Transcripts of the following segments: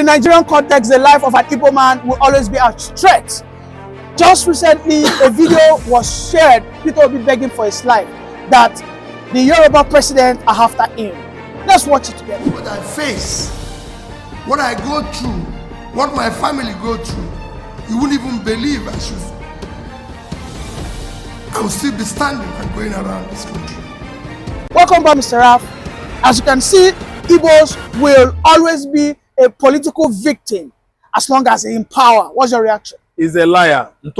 Nigerian context, the life of an Igbo man will always be a threat. Just recently, a video was shared, Peter Obi begging for his life, that the Yoruba president are after him. Let's watch it together. What I face, what I go through, what my family go through, you wouldn't even believe I will still be standing and going around this country. Welcome back, Mr. Raf. As you can see, Igbos will always be a political victim as long as they're in power. What's your reaction? He's a liar. He's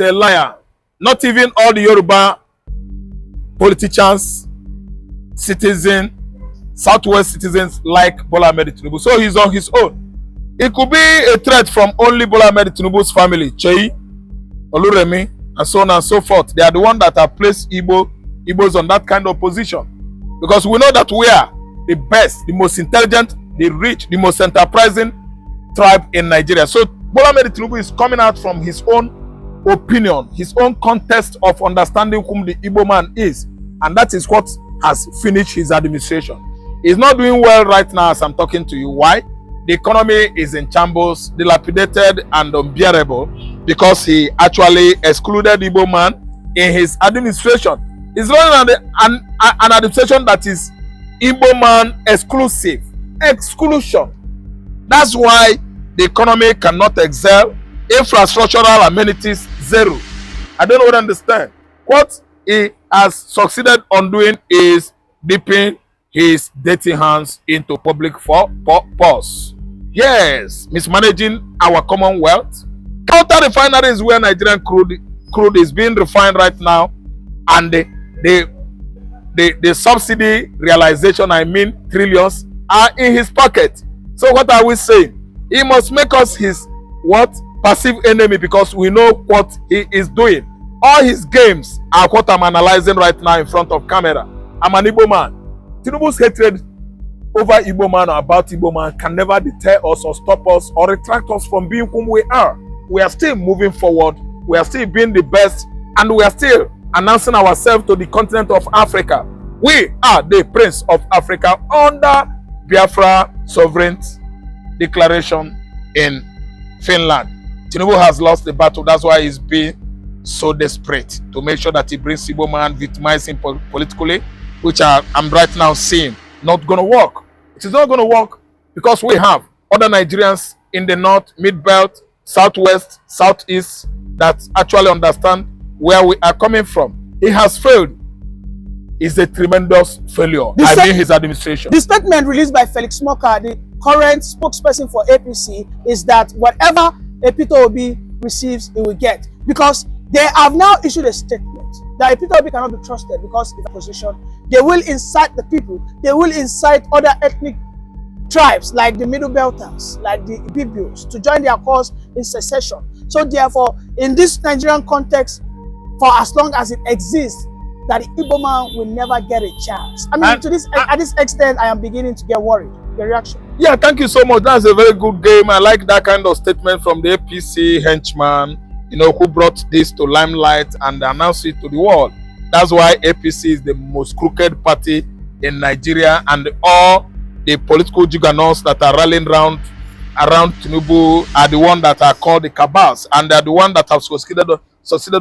a liar. Not even all the Yoruba politicians, citizens, Southwest citizens like Bola Ahmed Tinubu. So he's on his own. It could be a threat from only Bola Ahmed Tinubu's family, Chei, Oluremi, and so on and so forth. They are the ones that have placed Igbos on that kind of position. Because we know that we are the best, the most intelligent, the rich, the most enterprising tribe in Nigeria. So Bola Ahmed Tinubu is coming out from his own opinion, his own context of understanding whom the Igbo man is. And that is what has finished his administration. He's not doing well right now as I'm talking to you. Why? The economy is in shambles, dilapidated and unbearable because he actually excluded Igbo man in his administration. He's running an administration that is Igbo man exclusive. Exclusion. That's why the economy cannot excel. Infrastructural amenities, zero. I don't understand. What he has succeeded on doing is dipping his dirty hands into public purse. Yes, mismanaging our commonwealth. Counter refineries where Nigerian crude is being refined right now, and the subsidy realization, I mean trillions, are in his pocket. So what are we saying? He must make us his what? Passive enemy, because we know what he is doing. All his games are what I'm analyzing right now in front of camera. I'm an Igbo man. Tinubu's hatred over Igbo man or about Igbo man can never deter us or stop us or retract us from being whom we are. We are still moving forward. We are still being the best, and we are still announcing ourselves to the continent of Africa. We are the Prince of Africa under Biafra Sovereignty Declaration in Finland. Tinubu has lost the battle. That's why he's being so desperate to make sure that he brings Igbo man, victimize him politically, which I'm right now seeing not going to work. It is not going to work because we have other Nigerians in the north, mid-belt, southwest, southeast that actually understand where we are coming from. He has failed. It's a tremendous failure. I mean his administration. The statement released by Felix Moka, the current spokesperson for APC, is that whatever Peter Obi receives, he will get. Because they have now issued a statement that Peter Obi cannot be trusted because of the position. They will incite the people. They will incite other ethnic tribes like the Middle Belters, like the Obi'S, to join their cause in secession. So therefore, in this Nigerian context, for as long as it exists, that the Igbo man will never get a chance. I mean, at this extent, I am beginning to get worried. Your reaction? Yeah, thank you so much. That's a very good game. I like that kind of statement from the APC henchman, who brought this to limelight and announced it to the world. That's why APC is the most crooked party in Nigeria, and all the political juggernauts that are rallying around Tinubu are the ones that are called the cabals, and they are the ones that have succeeded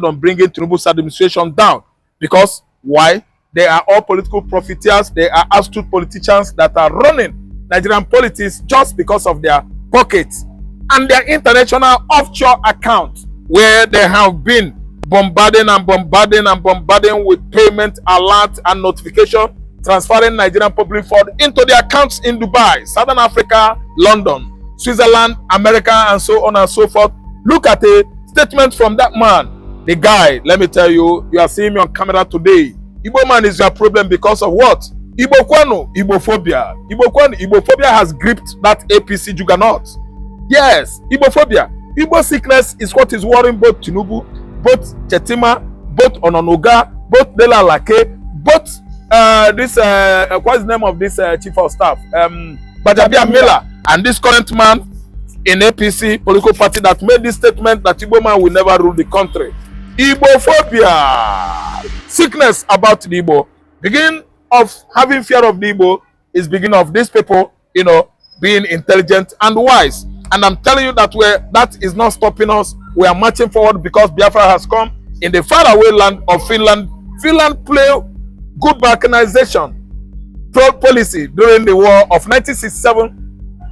on bringing Tinubu's administration down. Because why? They are all political profiteers. They are astute politicians that are running Nigerian politics just because of their pockets and their international offshore account, where they have been bombarding with payment alert and notification, transferring Nigerian public fund into their accounts in Dubai, Southern Africa, London, Switzerland, America, and so on and so forth. Look at a statement from that man. The guy, let me tell you, you are seeing me on camera today. Igbo man is your problem because of what? Igbo kwano, Igbophobia. Igbophobia has gripped that APC juggernaut. Yes, Igbophobia. Igbo sickness is what is worrying both Tinubu, both Chetima, both Ononoga, both Dela Lake, both what's the name of this chief of staff? Bajabia Miller, and this current man in APC political party that made this statement that Igbo man will never rule the country. Igbophobia, sickness about the Igbo, beginning of having fear of the Igbo, is beginning of these people, being intelligent and wise. And I'm telling you that that is not stopping us. We are marching forward because Biafra has come in the faraway land of Finland. Finland played good balkanization policy during the war of 1967,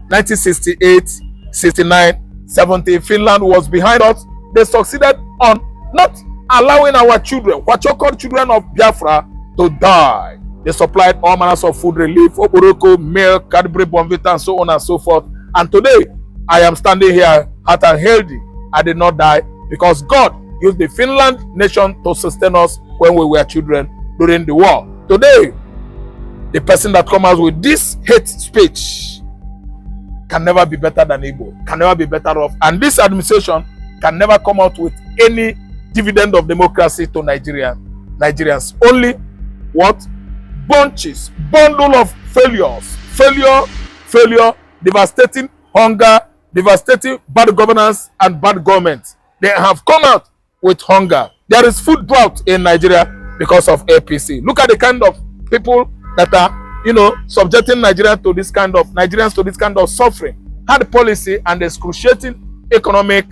1968, 69, 70. Finland was behind us. They succeeded on not allowing our children, what you call children of Biafra, to die. They supplied all manners of food relief, oporoko, milk, Cadbury, Bonvita, and so on and so forth. And today, I am standing here heart and healthy. I did not die because God used the Finland nation to sustain us when we were children during the war. Today, the person that comes out with this hate speech can never be better than Igbo, can never be better off. And this administration can never come out with any dividend of democracy to Nigerians. Only what? Bunches, bundle of failures, failure, devastating hunger, devastating bad governance and bad government. They have come out with hunger. There is food drought in Nigeria because of APC. Look at the kind of people that are, subjecting Nigerians to this kind of suffering, hard policy, and excruciating economic,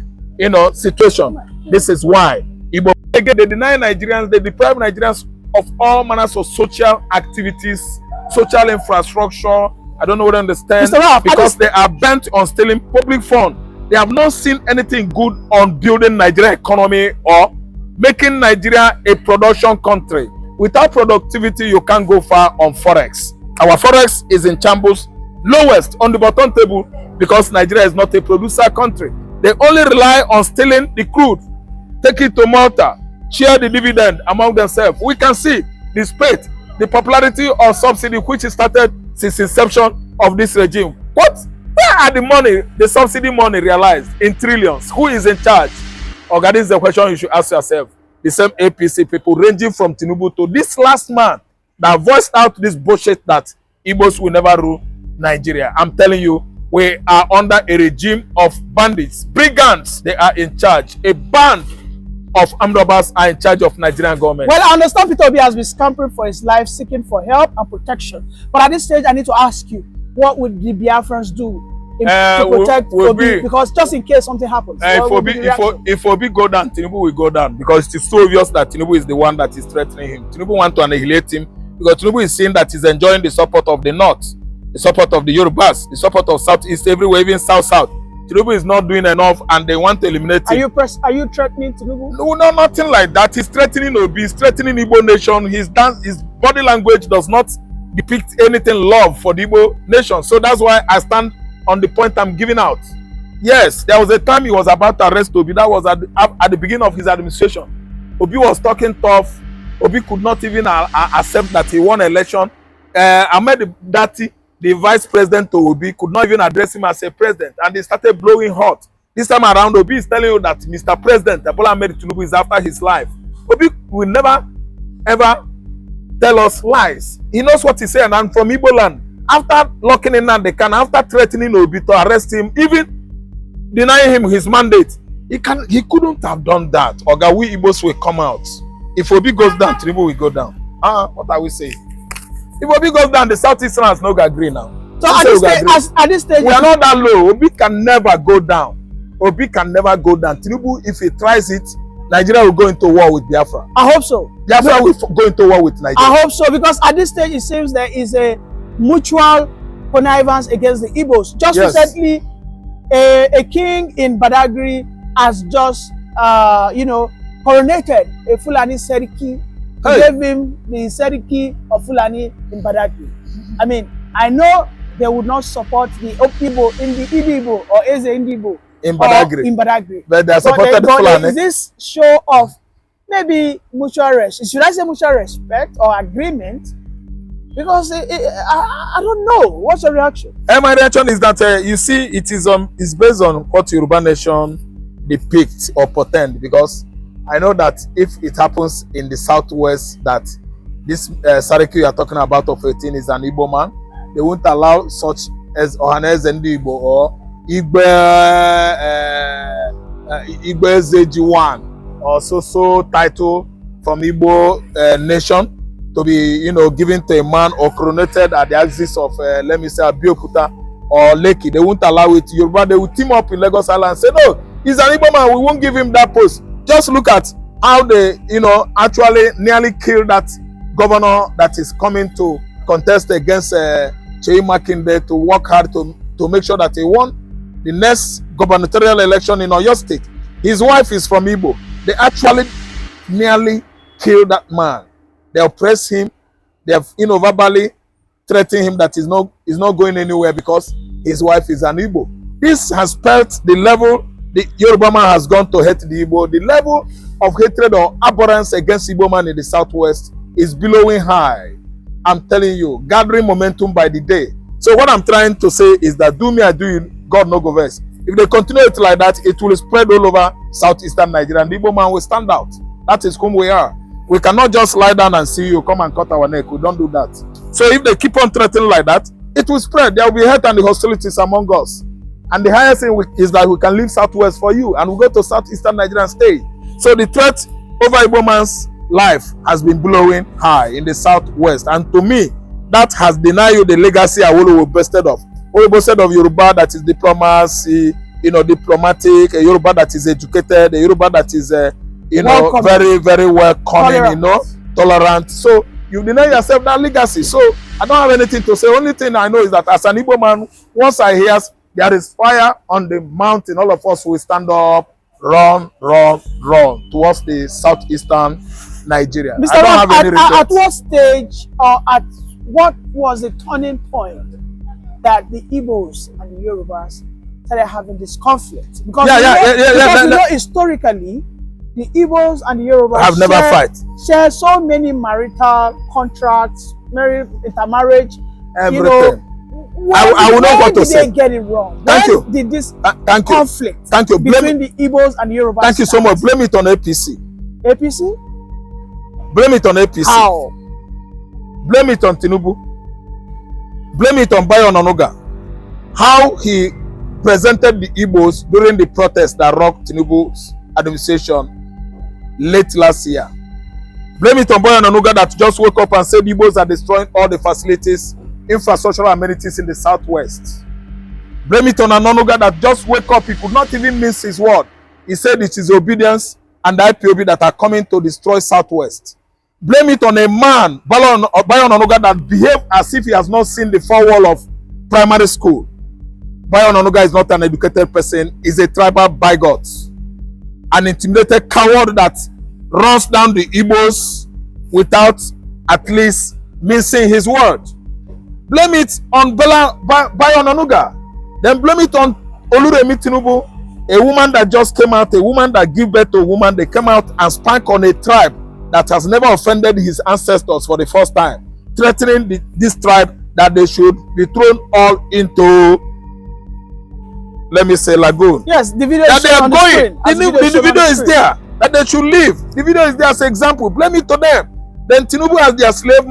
situation. This is why Igbo, again, they deny Nigerians, they deprive Nigerians of all manners of social activities, social infrastructure. I don't know what to understand, because they are bent on stealing public funds. They have not seen anything good on building Nigeria economy or making Nigeria a production country. Without productivity, you can't go far on forex. Our forex is in shambles, lowest on the bottom table, because Nigeria is not a producer country. They only rely on stealing the crude, take it to Malta, share the dividend among themselves. We can see the spate, the popularity of subsidy, which started since inception of this regime. Where are the money, the subsidy money realized in trillions? Who is in charge? Okay, this is the question you should ask yourself. The same APC people, ranging from Tinubu to this last man that voiced out this bullshit that Igbos will never rule Nigeria. I'm telling you, we are under a regime of bandits, brigands. They are in charge. A band of armed robbers are in charge of Nigerian government. Well, I understand Peter Obi has been scampering for his life, seeking for help and protection. But at this stage, I need to ask you, what would the Biafrans do to protect Obi? Because just in case something happens. If Obi go down, Tinubu will go down, because it is so obvious that Tinubu is the one that is threatening him. Tinubu wants to annihilate him because Tinubu is seeing that he's enjoying the support of the North, the support of the Yorubas, the support of Southeast, everywhere, even South. Tinubu is not doing enough, and they want to eliminate him. Are you threatening Tinubu? No, nothing like that. He's threatening Obi, he's threatening Igbo nation. His body language does not depict anything love for the Igbo nation. So that's why I stand on the point I'm giving out. Yes, there was a time he was about to arrest Obi. That was at the beginning of his administration. Obi was talking tough. Obi could not even accept that he won election. Ahmed Dati, the vice president to Obi, could not even address him as a president, and they started blowing hot. This time around, Obi is telling you that Mr. President Bola Ahmed Tinubu is after his life. Obi will never ever tell us lies. He knows what he's saying, and from Igbo land, after locking in the can, after threatening Obi to arrest him, even denying him his mandate, he couldn't have done that. Oga, we Igbos will come out. If Obi goes down, Tinubu will go down. What are we saying? If Obi goes down, the Southeasterners no agree now. So at this stage, we are not that low. Obi can never go down. Obi can never go down. Tinubu, if he tries it, Nigeria will go into war with Biafra. I hope so. Biafra will go into war with Nigeria. I hope so, because at this stage it seems there is a mutual connivance against the Igbos. Just recently, a king in Badagry has just coronated a Fulani Seriki. Gave him the Seriki of Fulani in Badagry. I mean, I know they would not support the Igbo in the Igbo or Eze Indibo in Badagry. But they are supported the Fulani. Is this show of maybe mutual respect? Should I say mutual respect or agreement? Because I don't know. What's your reaction? My reaction is that you see, it's based on what Yoruba nation depicts or pretend. Because I know that if it happens in the Southwest that this Sariki you are talking about of 18 is an Igbo man, they won't allow such as Ohanes and Igbo or Igbe ZG1 or so title from Igbo nation to be, you know, given to a man or coronated at the axis of, let me say, Abeokuta or Lekki. They won't allow it. Yoruba, they will team up in Lagos Island and say, no, he's an Igbo man. We won't give him that post. Just look at how they, you know, actually nearly killed that governor that is coming to contest against Chei Makinde to work hard to make sure that he won the next gubernatorial election in Oyo State. His wife is from Igbo. They actually nearly killed that man. They oppress him. They have, you know, verbally threatened him that he's not going anywhere because his wife is an Igbo. This has spelt the level the Yoruba man has gone to hate the Igbo. The level of hatred or abhorrence against Igbo man in the southwest is billowing high. I'm telling you, gathering momentum by the day. So what I'm trying to say is that do me, I do you, God no go vex. If they continue it like that, it will spread all over southeastern Nigeria and the Igbo man will stand out. That is whom we are. We cannot just lie down and see you come and cut our neck. We don't do that. So if they keep on threatening like that, it will spread. There will be hate and the hostilities among us. And the highest thing is that we can leave southwest for you and we go to southeastern Nigeria and stay. So the threat over Igbo man's life has been blowing high in the southwest. And to me, that has denied you the legacy Awolowo boasted of. Awolowo boasted of Yoruba that is diplomacy, you know, diplomatic, a Yoruba that is educated, a Yoruba that is you know, welcoming. Very, very welcoming, tolerant. You know, tolerant. So you deny yourself that legacy. So I don't have anything to say. Only thing I know is that as an Igbo man, once I hear there is fire on the mountain, all of us will stand up, run towards the southeastern Nigeria. Mr. I don't have any regrets. At what stage or at what was the turning point that the Igbos and the Yorubas started having this conflict? Because you know historically, the Igbos and the Yorubas have never share so many marital contracts, intermarriage, everything. You know, I will know what to say. They get it wrong? Thank you. Did this thank conflict you. Thank you. between the Igbos and the Yorubas? Thank you so much. Blame it on APC. APC? Blame it on APC. How? Blame it on Tinubu. Blame it on Bayo Onanuga. How he presented the Igbos during the protest that rocked Tinubu's administration late last year. Blame it on Bayo Onanuga that just woke up and said the Igbos are destroying all the facilities, infrastructural amenities in the southwest. Blame it on Onanuga that just woke up. He could not even mince his word. He said it is obedience and the IPOB that are coming to destroy southwest. Blame it on a man, Bayo Onanuga, that behaved as if he has not seen the four wall of primary school. Bayo Onanuga is not an educated person. He's a tribal bigot. An intimidated coward that runs down the Igbos without at least mincing his word. Blame it on Bayo Onanuga. Then blame it on Oluremi Tinubu, a woman that just came out, a woman that gave birth to a woman. They came out and spank on a tribe that has never offended his ancestors for the first time, threatening this tribe that they should be thrown all into, let me say, lagoon. Yes, the video that is they are on the going. screen. The video is there that they should leave. The video is there as an example. Blame it to them. Then Tinubu as their slave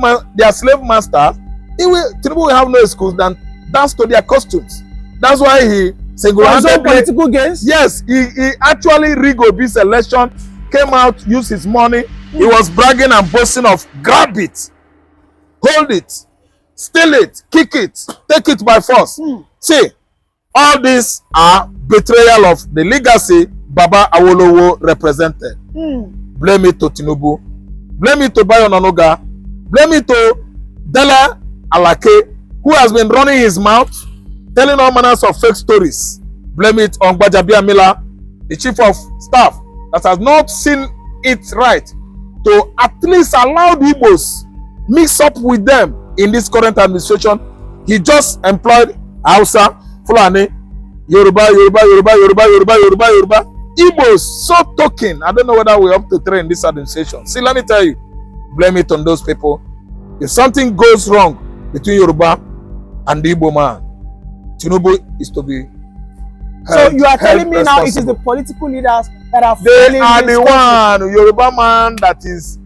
master. Tinubu will have no excuse than dance to their costumes. That's why he single-handedly political gains. Yes, he actually rigged Obi'S election, came out, used his money. He was bragging and boasting of grab it, hold it, steal it, kick it, take it by force. See, all these are betrayal of the legacy Baba Awolowo represented. Blame it to Tinubu. Blame it to Bayo Onanuga. Blame it to Dela Alake, who has been running his mouth, telling all manners of fake stories. Blame it on Gbajabiamila, the chief of staff, that has not seen it right to at least allow the Igbos mix up with them in this current administration. He just employed Hausa, Fulani, Yoruba. Igbos, so token. I don't know whether we're up to train this administration. See, let me tell you, blame it on those people. If something goes wrong between Yoruba and the Igbo man, Tinubu is to be held. So you are telling me now it is the political leaders that are they are the one, Yoruba man that is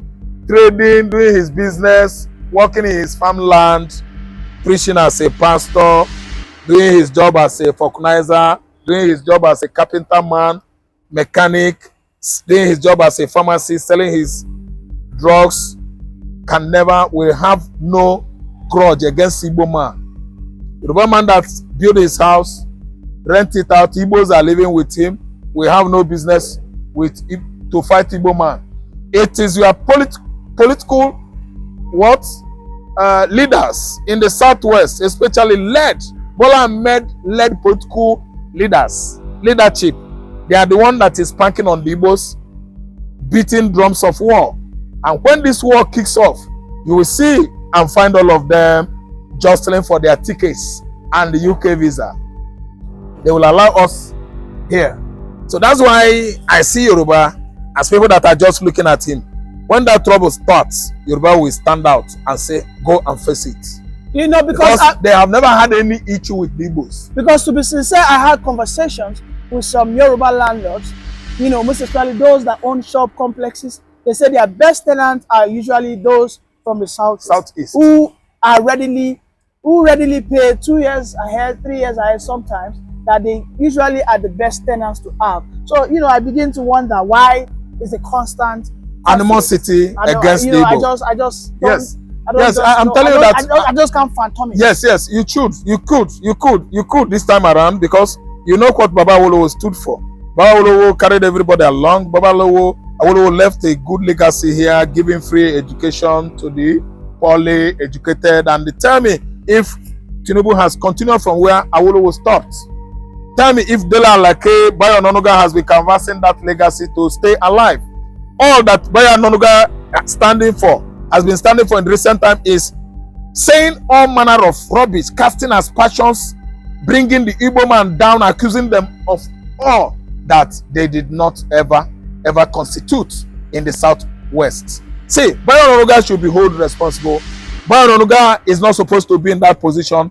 trading, doing his business, working in his farmland, preaching as a pastor, doing his job as a vulcanizer, doing his job as a carpenter man, mechanic, doing his job as a pharmacist, selling his drugs, will have no grudge against Igbo man. Yoruba man that built his house, rent it out, Igbos are living with him. We have no business to fight Igbo man. It is your political leaders in the southwest, especially Bola Ahmed led political leadership. They are the one that is spanking on the Igbos, beating drums of war. And when this war kicks off, you will see and find all of them jostling for their tickets and the UK visa. They will allow us here. So that's why I see Yoruba as people that are just looking at him. When that trouble starts, Yoruba will stand out and say, go and face it. You know, because they have never had any issue with the Igbos. Because to be sincere, I had conversations with some Yoruba landlords, you know, most especially those that own shop complexes. They say their best tenants are usually those from the southeast. Who readily pay 2 years ahead, 3 years ahead sometimes, that they usually are the best tenants to have. So, you know, I begin to wonder why is a constant animosity against the Igbo. I just don't, yes. I'm telling you that I just can't fathom it. Yes, you could this time around, because you know what Baba Awolowo stood for. Baba Awolowo carried everybody along. Baba Awolowo left a good legacy here, giving free education to the poorly educated. And tell me if Tinubu has continued from where Awolowo stopped. Tell me if Dela Alake, Bayo Onanuga has been canvassing that legacy to stay alive. All that Bayo Onanuga has been standing for in recent time is saying all manner of rubbish, casting aspersions, bringing the Igbo man down, accusing them of all that they did not ever constitute in the southwest. See, Bayo Onanuga should be held responsible. Bayo Onanuga is not supposed to be in that position